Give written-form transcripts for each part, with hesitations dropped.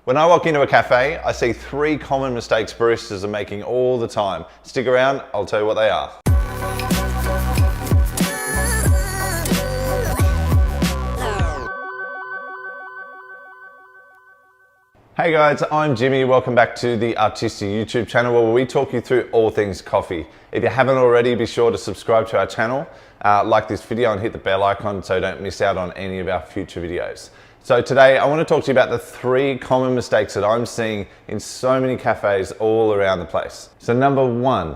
When I walk into a cafe, I see 3 common mistakes baristas are making all the time. Stick around, I'll tell you what they are. Hey guys, I'm Jimmy. Welcome back to the Artistic YouTube channel where we talk you through all things coffee. If you haven't already, be sure to subscribe to our channel, like this video and hit the bell icon so you don't miss out on any of our future videos. So today I want to talk to you about the 3 common mistakes that I'm seeing in so many cafes all around the place. So number 1,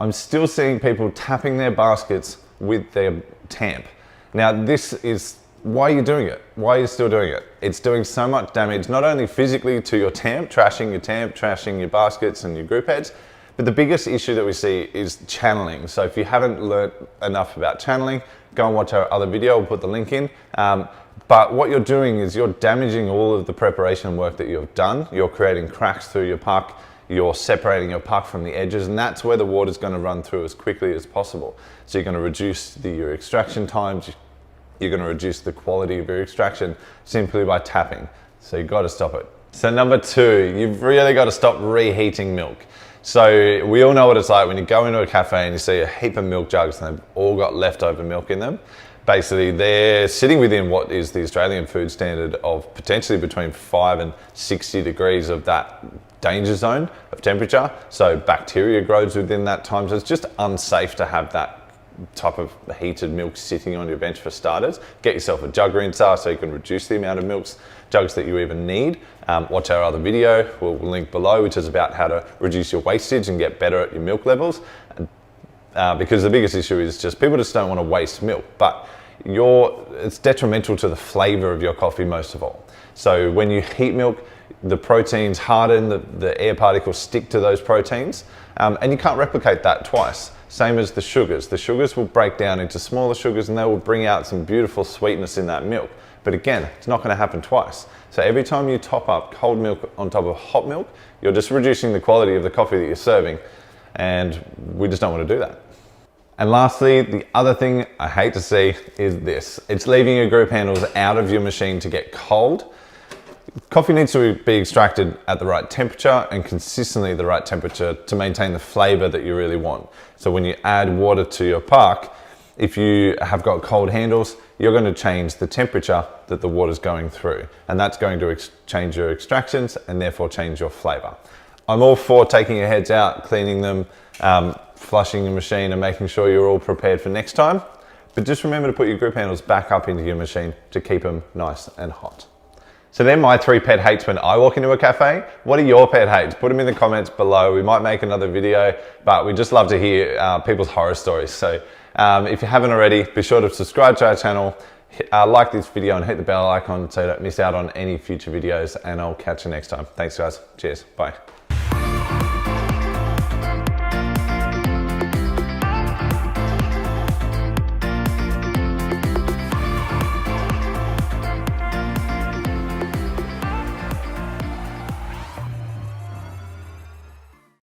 I'm still seeing people tapping their baskets with their tamp. Now this is why are you doing it? Why are you still doing it? It's doing so much damage, not only physically to your tamp, trashing your baskets and your group heads, but the biggest issue that we see is channeling. So if you haven't learned enough about channeling, go and watch our other video, we'll put the link in. But what you're doing is you're damaging all of the preparation work that you've done. You're creating cracks through your puck, you're separating your puck from the edges, and that's where the water's gonna run through as quickly as possible. So you're gonna reduce your extraction times, you're going to reduce the quality of your extraction simply by tapping. So you've got to stop it. So number 2, you've really got to stop reheating milk. So we all know what it's like when you go into a cafe and you see a heap of milk jugs and they've all got leftover milk in them. Basically, they're sitting within what is the Australian food standard of potentially between 5 and 60 degrees of that danger zone of temperature. So bacteria grows within that time. So it's just unsafe to have that type of heated milk sitting on your bench for starters. Get yourself a jug rinser so you can reduce the amount of jugs that you even need. Watch our other video, we'll link below, which is about how to reduce your wastage and get better at your milk levels. Because the biggest issue is just people just don't want to waste milk, but it's detrimental to the flavor of your coffee most of all. So when you heat milk, the proteins harden, the air particles stick to those proteins, and you can't replicate that twice. Same as the sugars. The sugars will break down into smaller sugars and they will bring out some beautiful sweetness in that milk. But again, it's not going to happen twice. So every time you top up cold milk on top of hot milk, you're just reducing the quality of the coffee that you're serving. And we just don't want to do that. And lastly, the other thing I hate to see is this. It's leaving your group handles out of your machine to get cold. Coffee needs to be extracted at the right temperature and consistently the right temperature to maintain the flavor that you really want. So when you add water to your puck, if you have got cold handles, you're going to change the temperature that the water's going through. And that's going to change your extractions and therefore change your flavor. I'm all for taking your heads out, cleaning them, flushing your machine and making sure you're all prepared for next time. But just remember to put your group handles back up into your machine to keep them nice and hot. So they're my 3 pet hates when I walk into a cafe. What are your pet hates? Put them in the comments below. We might make another video, but we just love to hear people's horror stories. So if you haven't already, be sure to subscribe to our channel, like this video and hit the bell icon so you don't miss out on any future videos, and I'll catch you next time. Thanks guys. Cheers. Bye.